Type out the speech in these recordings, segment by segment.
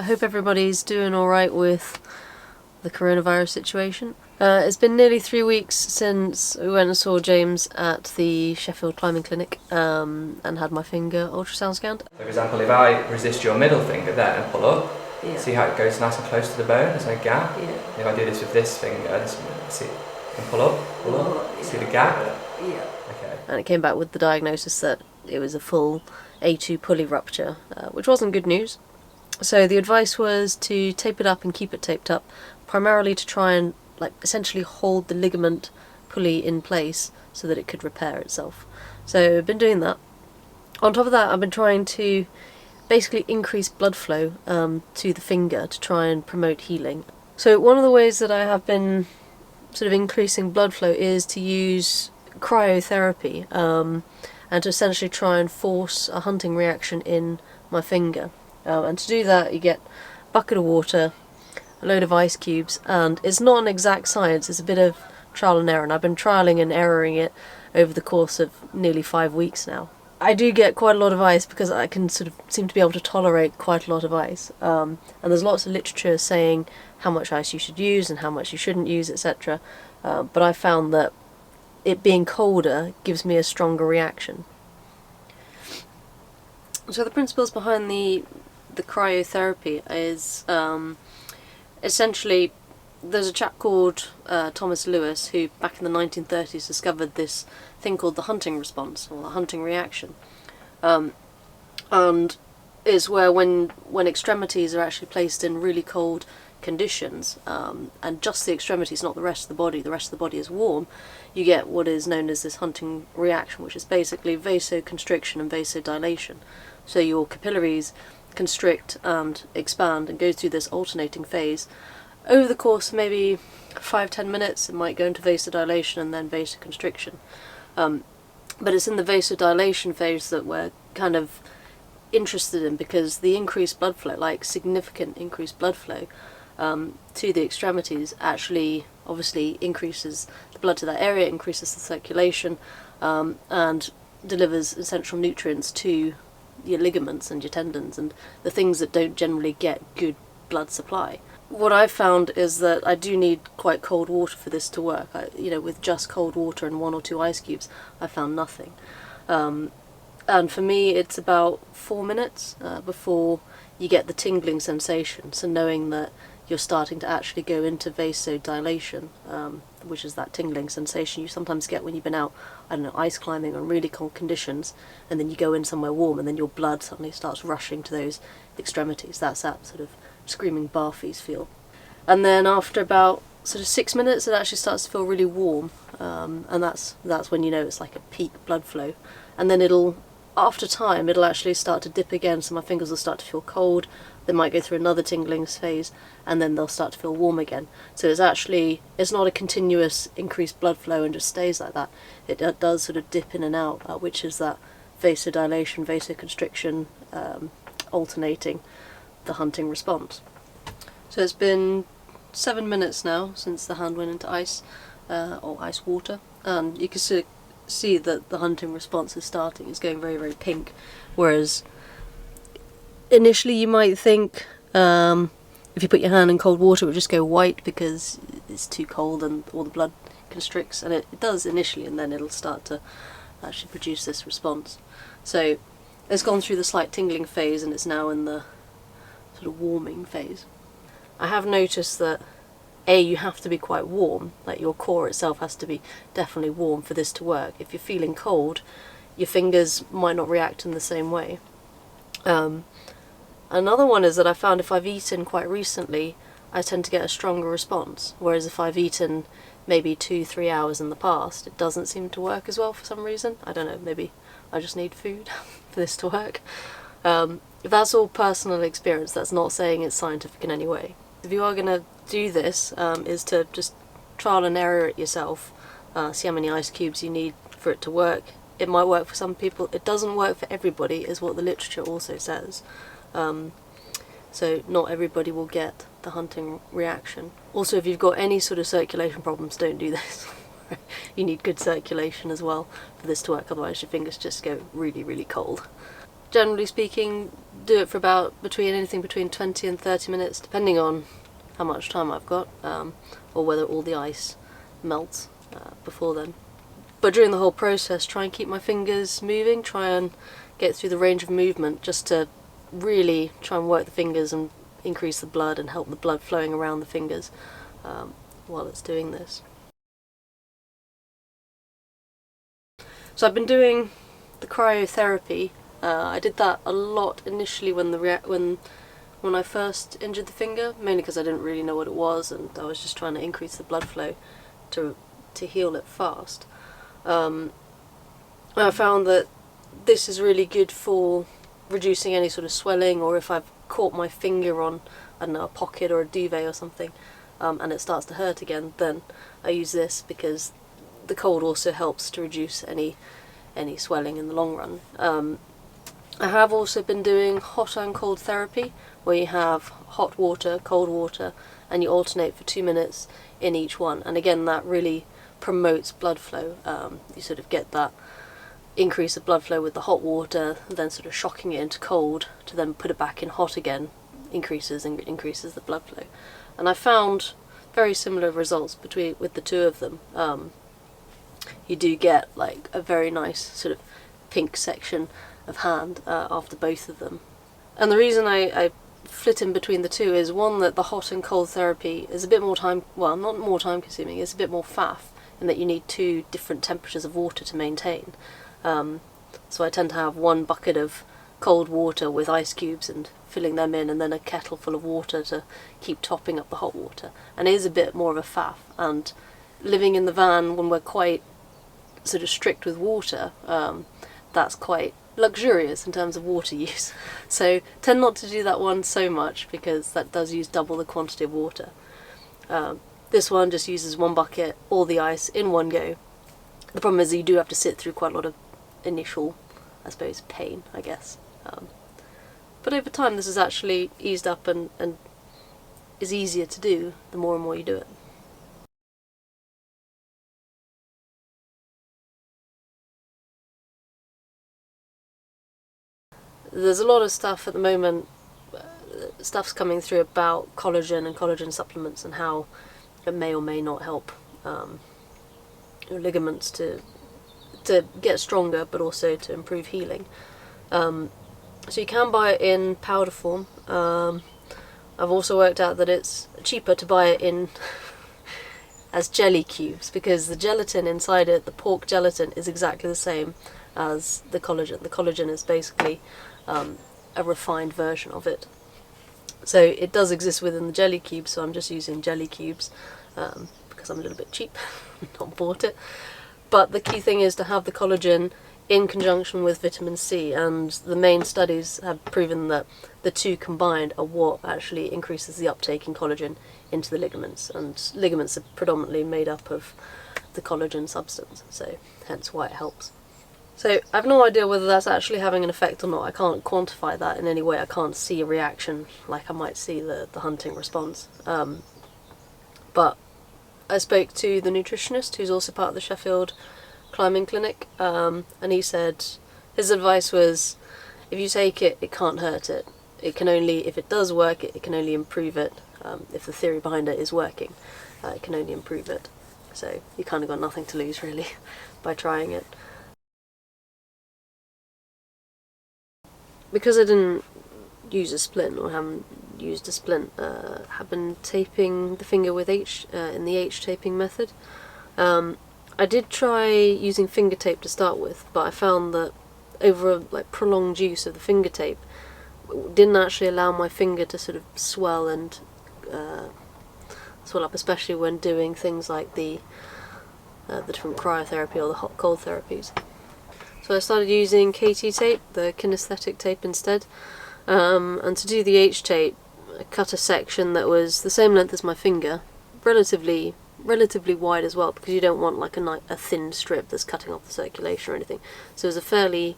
hope everybody's doing alright with the coronavirus situation. It's been nearly 3 weeks since we went and saw James at the Sheffield Climbing Clinic and had my finger ultrasound scanned. So for example, if I resist your middle finger there and pull up, see how it goes nice and close to the bone, there's no gap? Yeah. If I do this with this finger, see, and pull up, see the gap? Yeah. Okay. And it came back with the diagnosis that it was a full A2 pulley rupture, which wasn't good news. So the advice was to tape it up and keep it taped up, primarily to try and essentially hold the ligament pulley in place so that it could repair itself. So I've been doing that. On top of that, I've been trying to basically increase blood flow to the finger to try and promote healing. So one of the ways that I have been sort of increasing blood flow is to use cryotherapy and to essentially try and force a hunting reaction in my finger. And to do that, you get a bucket of water, a load of ice cubes, and it's not an exact science, it's a bit of trial and error, and I've been trialling and erroring it over the course of nearly 5 weeks now. I do get quite a lot of ice because I can sort of seem to be able to tolerate quite a lot of ice, and there's lots of literature saying how much ice you should use and how much you shouldn't use, etc. But I found that it being colder gives me a stronger reaction. So the principles behind the cryotherapy is essentially, there's a chap called Thomas Lewis who back in the 1930s discovered this thing called the hunting response or the hunting reaction, and is where when extremities are actually placed in really cold conditions, and just the extremities, not the rest of the body is warm, you get what is known as this hunting reaction, which is basically vasoconstriction and vasodilation. So your capillaries constrict and expand and go through this alternating phase. Over the course of maybe 5-10 minutes, it might go into vasodilation and then vasoconstriction. But it's in the vasodilation phase that we're kind of interested in, because the increased blood flow, significant increased blood flow to the extremities, actually obviously increases the blood to that area, increases the circulation, and delivers essential nutrients to your ligaments and your tendons and the things that don't generally get good blood supply. What I've found is that I do need quite cold water for this to work. With just cold water and 1 or 2 ice cubes, I found nothing. And for me, it's about 4 minutes before you get the tingling sensation. So knowing that you're starting to actually go into vasodilation, which is that tingling sensation you sometimes get when you've been out, ice climbing or really cold conditions, and then you go in somewhere warm and then your blood suddenly starts rushing to those extremities. That's that sort of screaming barfies feel. And then after about sort of 6 minutes, it actually starts to feel really warm, and that's when you know it's like a peak blood flow. And then after time, it'll actually start to dip again, so my fingers will start to feel cold. They might go through another tingling phase, and then they'll start to feel warm again. So it's not a continuous increased blood flow and just stays like that. It does sort of dip in and out, which is that vasodilation, vasoconstriction, alternating the hunting response. So it's been 7 minutes now since the hand went into ice, or ice water, and you can see that the hunting response is starting. It's going very, very pink, whereas initially you might think if you put your hand in cold water it would just go white because it's too cold and all the blood constricts, and it does initially, and then it'll start to actually produce this response. So it's gone through the slight tingling phase and it's now in the sort of warming phase. I have noticed that you have to be quite warm, your core itself has to be definitely warm for this to work. If you're feeling cold, your fingers might not react in the same way. Another one is that I found if I've eaten quite recently, I tend to get a stronger response, whereas if I've eaten maybe 2-3 hours in the past, it doesn't seem to work as well for some reason. I don't know, maybe I just need food for this to work. That's all personal experience, that's not saying it's scientific in any way. If you are going to do this, is to just trial and error it yourself, see how many ice cubes you need for it to work. It might work for some people, it doesn't work for everybody, is what the literature also says. So not everybody will get the hunting reaction. Also, if you've got any sort of circulation problems, don't do this. You need good circulation as well for this to work, otherwise your fingers just go really, really cold. generally speaking, do it for about anything between 20 and 30 minutes, depending on how much time I've got, or whether all the ice melts before then. But during the whole process, try and keep my fingers moving, try and get through the range of movement, just to really try and work the fingers and increase the blood and help the blood flowing around the fingers while it's doing this. So I've been doing the cryotherapy. I did that a lot initially when I first injured the finger, mainly because I didn't really know what it was and I was just trying to increase the blood flow to heal it fast. I found that this is really good for reducing any sort of swelling, or if I've caught my finger on, I don't know, a pocket or a duvet or something, and it starts to hurt again, then I use this because the cold also helps to reduce any swelling in the long run. I have also been doing hot and cold therapy, where you have hot water, cold water, and you alternate for 2 minutes in each one. And again, that really promotes blood flow. You sort of get that increase of blood flow with the hot water, then sort of shocking it into cold to then put it back in hot again, increases the blood flow. And I found very similar results with the two of them. You do get like a very nice sort of pink section of hand after both of them. And the reason I flit in between the two is, one, that the hot and cold therapy is a bit more time, well, not more time consuming, it's a bit more faff, in that you need 2 different temperatures of water to maintain. So I tend to have 1 bucket of cold water with ice cubes and filling them in, and then a kettle full of water to keep topping up the hot water. And it is a bit more of a faff, and living in the van when we're quite sort of strict with water, that's quite luxurious in terms of water use. So tend not to do that one so much, because that does use double the quantity of water. This one just uses 1 bucket, all the ice in one go. The problem is that you do have to sit through quite a lot of initial, I suppose, pain, I guess. But over time this has actually eased up and is easier to do the more and more you do it. There's a lot of stuff at the moment, stuff's coming through about collagen and collagen supplements and how it may or may not help your ligaments to get stronger, but also to improve healing. So you can buy it in powder form. I've also worked out that it's cheaper to buy it in as jelly cubes, because the gelatin inside it, the pork gelatin, is exactly the same as the collagen. The collagen is basically a refined version of it. So it does exist within the jelly cubes, so I'm just using jelly cubes because I'm a little bit cheap, not bought it. But the key thing is to have the collagen in conjunction with vitamin C, and the main studies have proven that the two combined are what actually increases the uptake in collagen into the ligaments, and ligaments are predominantly made up of the collagen substance, so hence why it helps. So I have no idea whether that's actually having an effect or not. I can't quantify that in any way. I can't see a reaction like I might see the hunting response. But I spoke to the nutritionist, who's also part of the Sheffield climbing clinic, and he said his advice was, if you take it, it can't hurt it. It can only, if it does work, it can only improve it. If the theory behind it is working, it can only improve it. So you kind of got nothing to lose really by trying it. Because I didn't use a splint, or haven't used a splint, have been taping the finger with in the H taping method. I did try using finger tape to start with, but I found that over prolonged use of the finger tape didn't actually allow my finger to sort of swell and swell up, especially when doing things like the different cryotherapy or the hot cold therapies. So I started using KT tape, the kinesthetic tape, instead. And to do the H tape, I cut a section that was the same length as my finger, relatively wide as well, because you don't want like a thin strip that's cutting off the circulation or anything. So it was a fairly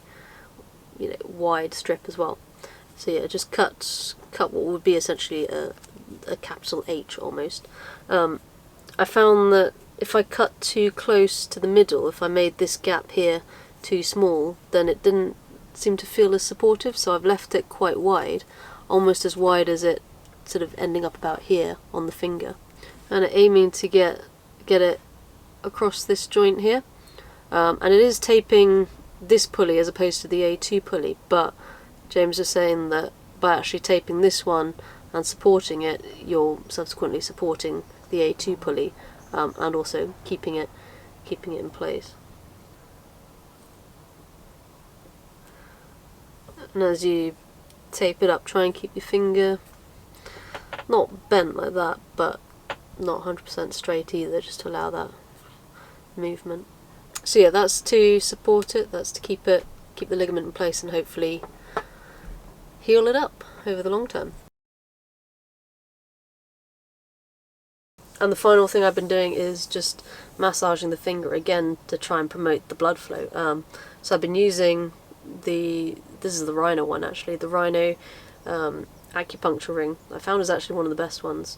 wide strip as well. So yeah, just cut what would be essentially a capital H almost. I found that if I cut too close to the middle, if I made this gap here too small, then it didn't seem to feel as supportive, so I've left it quite wide, almost as wide as it sort of ending up about here on the finger, and aiming to get it across this joint here. And it is taping this pulley as opposed to the A2 pulley, but James was saying that by actually taping this one and supporting it, you're subsequently supporting the A2 pulley, and also keeping it in place. And as you tape it up, try and keep your finger not bent like that, but not 100% straight either, just to allow that movement. So yeah, that's to support it, that's to keep the ligament in place and hopefully heal it up over the long term. And the final thing I've been doing is just massaging the finger again to try and promote the blood flow. So I've been using this is the Rhino one actually, the Rhino acupuncture ring. I found is actually one of the best ones,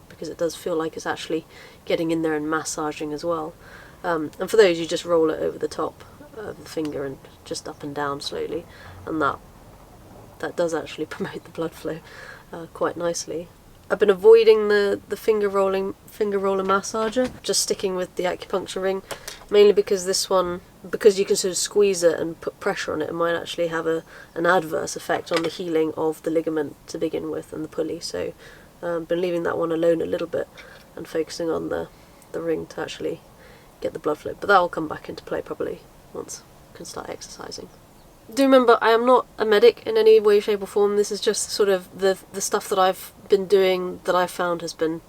because it does feel like it's actually getting in there and massaging as well. And for those, you just roll it over the top of the finger and just up and down slowly, and that does actually promote the blood flow quite nicely. I've been avoiding the finger roller massager, just sticking with the acupuncture ring, mainly because this one, because you can sort of squeeze it and put pressure on it, it might actually have an adverse effect on the healing of the ligament to begin with and the pulley. So I've been leaving that one alone a little bit and focusing on the ring to actually get the blood flow. But that will come back into play probably once I can start exercising. Do remember, I am not a medic in any way, shape or form. This is just sort of the stuff that I've been doing that I've found has been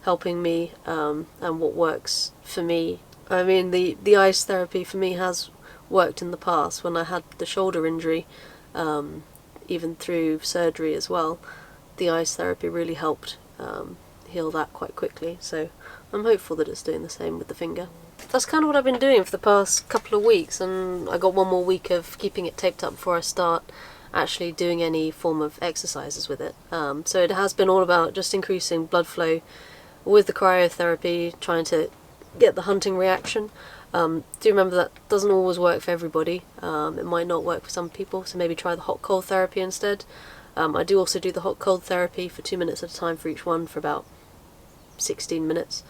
helping me, and what works for me. I mean, the ice therapy for me has worked in the past when I had the shoulder injury, even through surgery as well. The ice therapy really helped heal that quite quickly, so I'm hopeful that it's doing the same with the finger. That's kind of what I've been doing for the past couple of weeks, and I got one more week of keeping it taped up before I start actually doing any form of exercises with it. So it has been all about just increasing blood flow with the cryotherapy, trying to get the hunting reaction. Do remember that doesn't always work for everybody. It might not work for some people, so maybe try the hot-cold therapy instead. I do also do the hot-cold therapy for 2 minutes at a time for each one for about 16 minutes.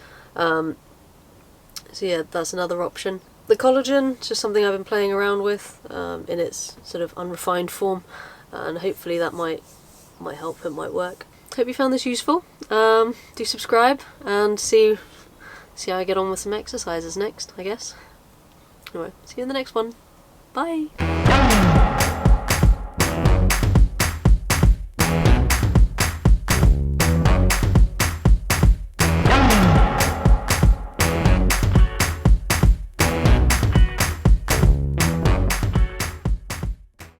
So yeah, that's another option. The collagen is just something I've been playing around with in its sort of unrefined form, and hopefully that might help, it might work. Hope you found this useful. Do subscribe and see how I get on with some exercises next, I guess. Anyway, see you in the next one. Bye!